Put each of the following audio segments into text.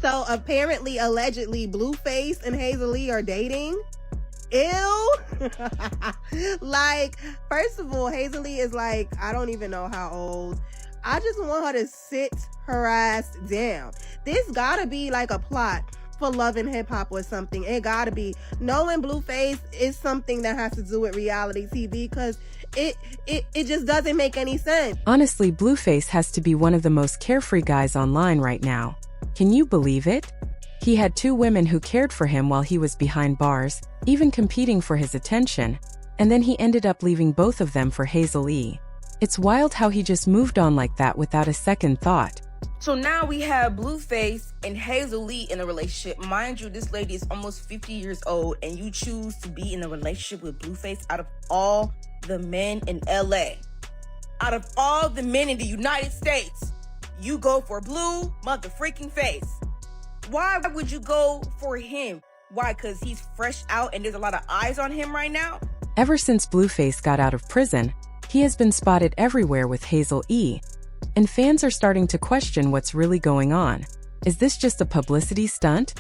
So apparently, allegedly, Blueface and Hazel E are dating. Ew. Like, first of all, Hazel E is like, I don't even know how old. I just want her to sit her ass down. This gotta be like a plot for Love and Hip Hop or something. It gotta be. Knowing Blueface is something that has to do with reality TV because it just doesn't make any sense. Honestly, Blueface has to be one of the most carefree guys online right now. Can you believe it? He had 2 women who cared for him while he was behind bars, even competing for his attention, and then he ended up leaving both of them for Hazel E. It's wild how he just moved on like that without a second thought. So now we have Blueface and Hazel E in a relationship. Mind you, this lady is almost 50 years old, and you choose to be in a relationship with Blueface out of all the men in LA. Out of all the men in the United States, you go for Blue mother-freaking Face. Why would you go for him? Why? Because he's fresh out and there's a lot of eyes on him right now? Ever since Blueface got out of prison, he has been spotted everywhere with Hazel E. And fans are starting to question what's really going on. Is this just a publicity stunt?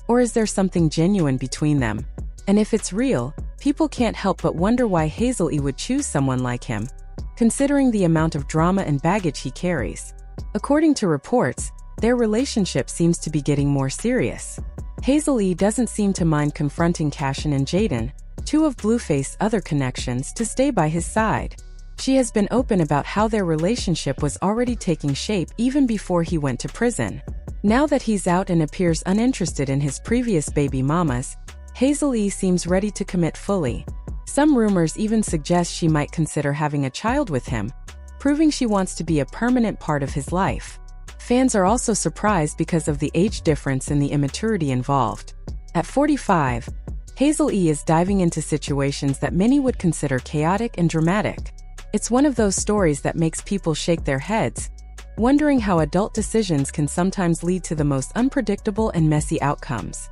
Or is there something genuine between them? And if it's real, people can't help but wonder why Hazel E would choose someone like him, considering the amount of drama and baggage he carries. According to reports, their relationship seems to be getting more serious. Hazel E doesn't seem to mind confronting Cashin and Jaden, 2 of Blueface's other connections, to stay by his side. She has been open about how their relationship was already taking shape even before he went to prison. Now that he's out and appears uninterested in his previous baby mamas, Hazel E seems ready to commit fully. Some rumors even suggest she might consider having a child with him, proving she wants to be a permanent part of his life. Fans are also surprised because of the age difference and the immaturity involved. At 45, Hazel E is diving into situations that many would consider chaotic and dramatic. It's one of those stories that makes people shake their heads, wondering how adult decisions can sometimes lead to the most unpredictable and messy outcomes.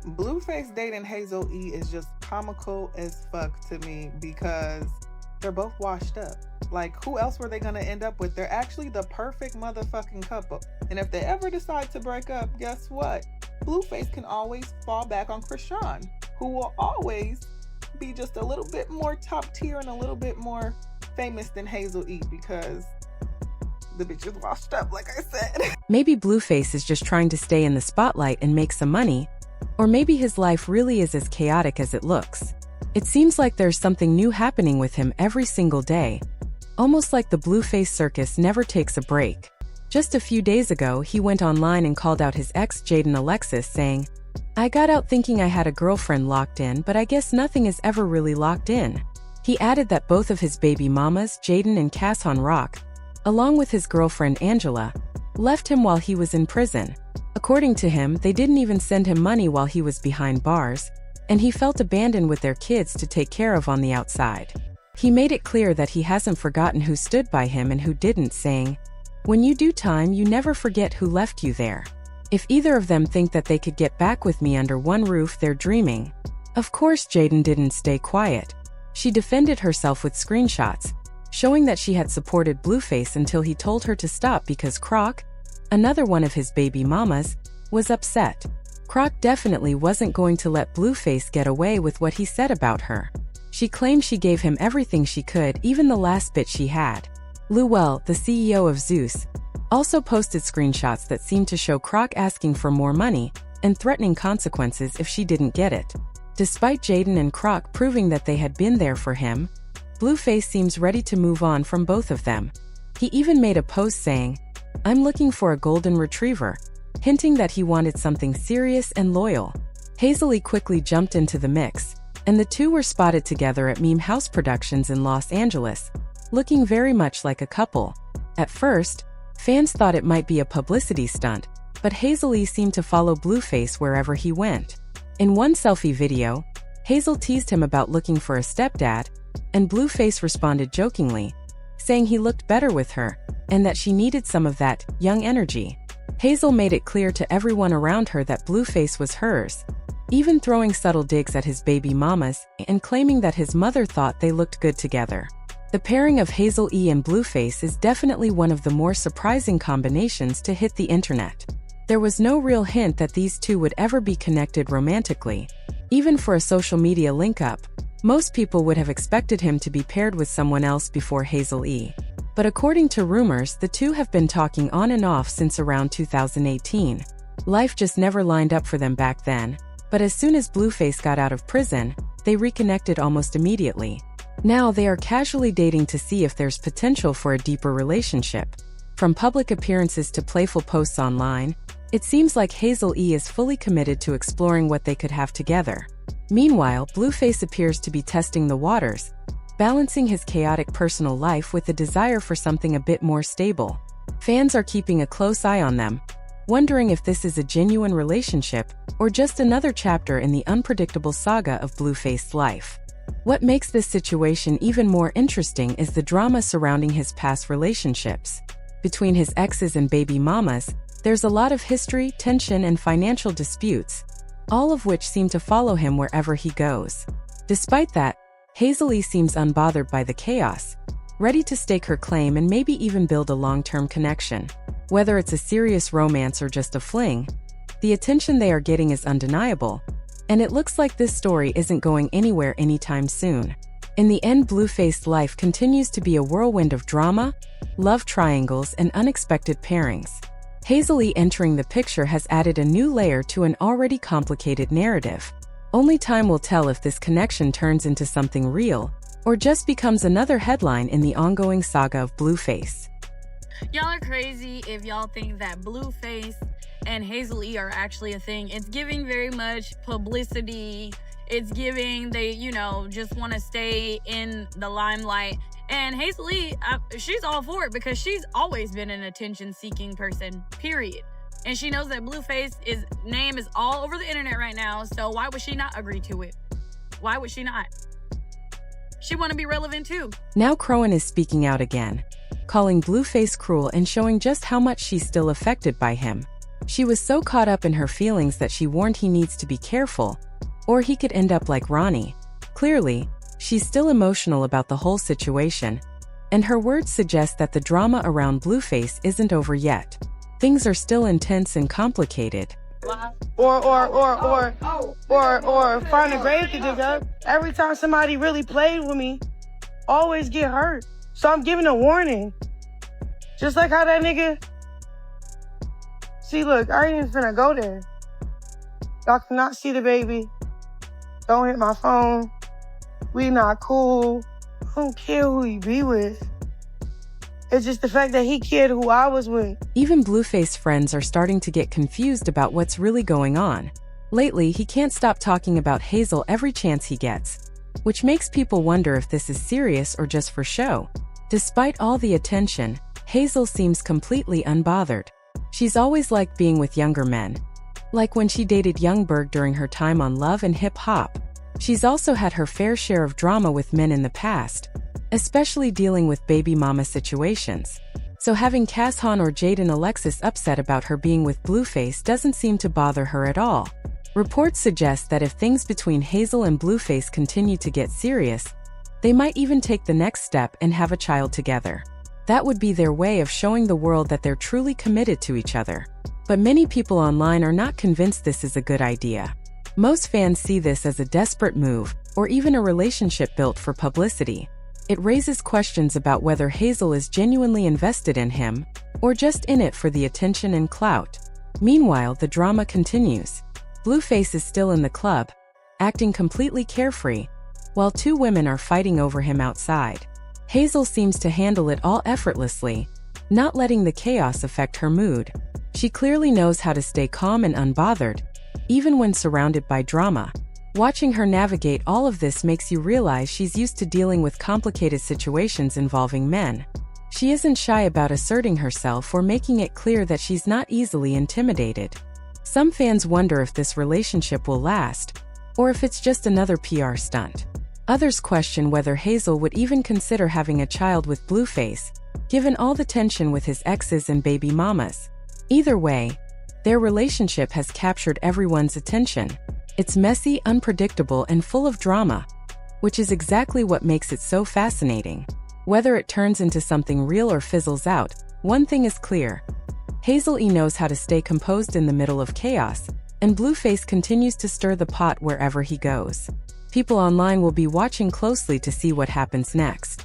Blueface dating Hazel E is just comical as fuck to me because they're both washed up. Like, who else were they gonna end up with? They're actually the perfect motherfucking couple. And if they ever decide to break up, guess what? Blueface can always fall back on Krishan, who will always be just a little bit more top tier and a little bit more famous than Hazel E because the bitch is washed up, like I said. Maybe Blueface is just trying to stay in the spotlight and make some money, or maybe his life really is as chaotic as it looks. It seems like there's something new happening with him every single day, almost like the Blueface circus never takes a break. Just a few days ago, he went online and called out his ex Jaden Alexis, saying, "I got out thinking I had a girlfriend locked in, but I guess nothing is ever really locked in." He added that both of his baby mamas, Jaden and Casson Rock, along with his girlfriend Angela, left him while he was in prison. According to him, they didn't even send him money while he was behind bars, and he felt abandoned with their kids to take care of on the outside. He made it clear that he hasn't forgotten who stood by him and who didn't, saying, "When you do time, you never forget who left you there. If either of them think that they could get back with me under one roof, they're dreaming." Of course, Jaden didn't stay quiet. She defended herself with screenshots, showing that she had supported Blueface until he told her to stop because Croc, another one of his baby mamas, was upset. Croc definitely wasn't going to let Blueface get away with what he said about her. She claimed she gave him everything she could, even the last bit she had. Luell, the CEO of Zeus, also posted screenshots that seemed to show Croc asking for more money and threatening consequences if she didn't get it. Despite Jaden and Croc proving that they had been there for him, Blueface seems ready to move on from both of them. He even made a post saying, "I'm looking for a golden retriever," hinting that he wanted something serious and loyal. Hazel E quickly jumped into the mix, and the two were spotted together at Meme House Productions in Los Angeles, looking very much like a couple. At first, fans thought it might be a publicity stunt, but Hazel E seemed to follow Blueface wherever he went. In one selfie video, Hazel teased him about looking for a stepdad, and Blueface responded jokingly, saying he looked better with her, and that she needed some of that young energy. Hazel made it clear to everyone around her that Blueface was hers, even throwing subtle digs at his baby mamas and claiming that his mother thought they looked good together. The pairing of Hazel E and Blueface is definitely one of the more surprising combinations to hit the internet. There was no real hint that these two would ever be connected romantically. Even for a social media link-up, most people would have expected him to be paired with someone else before Hazel E. But according to rumors, the two have been talking on and off since around 2018. Life just never lined up for them back then, but as soon as Blueface got out of prison, they reconnected almost immediately. Now they are casually dating to see if there's potential for a deeper relationship. From public appearances to playful posts online, it seems like Hazel E is fully committed to exploring what they could have together. Meanwhile, Blueface appears to be testing the waters, balancing his chaotic personal life with a desire for something a bit more stable. Fans are keeping a close eye on them, wondering if this is a genuine relationship or just another chapter in the unpredictable saga of Blueface's life. What makes this situation even more interesting is the drama surrounding his past relationships. Between his exes and baby mamas, there's a lot of history, tension, and financial disputes, all of which seem to follow him wherever he goes. Despite that, Hazel E seems unbothered by the chaos, ready to stake her claim and maybe even build a long-term connection. Whether it's a serious romance or just a fling, the attention they are getting is undeniable, and it looks like this story isn't going anywhere anytime soon. In the end, Blueface's life continues to be a whirlwind of drama, love triangles, and unexpected pairings. Hazel E entering the picture has added a new layer to an already complicated narrative. Only time will tell if this connection turns into something real, or just becomes another headline in the ongoing saga of Blueface. Y'all are crazy if y'all think that Blueface and Hazel E are actually a thing. It's giving very much publicity. It's giving they, just want to stay in the limelight. And Hazel E, she's all for it because she's always been an attention-seeking person, period. And she knows that Blueface's name is all over the internet right now, so why would she not agree to it? Why would she not? She want to be relevant too. Now Crowan is speaking out again, calling Blueface cruel and showing just how much she's still affected by him. She was so caught up in her feelings that she warned he needs to be careful, or he could end up like Ronnie. Clearly, she's still emotional about the whole situation, and her words suggest that the drama around Blueface isn't over yet. Things are still intense and complicated. Or find a grave to dig up. Every time somebody really played with me, always get hurt. So I'm giving a warning. Just like how that nigga... See, look, I ain't even finna go there. Y'all cannot see the baby. Don't hit my phone. We not cool. I don't care who he be with. It's just the fact that he cared who I was with. Even Blueface friends are starting to get confused about what's really going on. Lately, he can't stop talking about Hazel every chance he gets, which makes people wonder if this is serious or just for show. Despite all the attention, Hazel seems completely unbothered. She's always liked being with younger men, like when she dated Youngberg during her time on Love and Hip Hop. She's also had her fair share of drama with men in the past, especially dealing with baby mama situations. So having Cashan or Jaden Alexis upset about her being with Blueface doesn't seem to bother her at all. Reports suggest that if things between Hazel and Blueface continue to get serious, they might even take the next step and have a child together. That would be their way of showing the world that they're truly committed to each other. But many people online are not convinced this is a good idea. Most fans see this as a desperate move, or even a relationship built for publicity. It raises questions about whether Hazel is genuinely invested in him, or just in it for the attention and clout. Meanwhile, the drama continues. Blueface is still in the club, acting completely carefree, while two women are fighting over him outside. Hazel seems to handle it all effortlessly, not letting the chaos affect her mood. She clearly knows how to stay calm and unbothered, even when surrounded by drama. Watching her navigate all of this makes you realize she's used to dealing with complicated situations involving men. She isn't shy about asserting herself or making it clear that she's not easily intimidated. Some fans wonder if this relationship will last, or if it's just another PR stunt. Others question whether Hazel would even consider having a child with Blueface, given all the tension with his exes and baby mamas. Either way, their relationship has captured everyone's attention. It's messy, unpredictable, and full of drama, which is exactly what makes it so fascinating. Whether it turns into something real or fizzles out, one thing is clear: Hazel E knows how to stay composed in the middle of chaos, and Blueface continues to stir the pot wherever he goes. People online will be watching closely to see what happens next.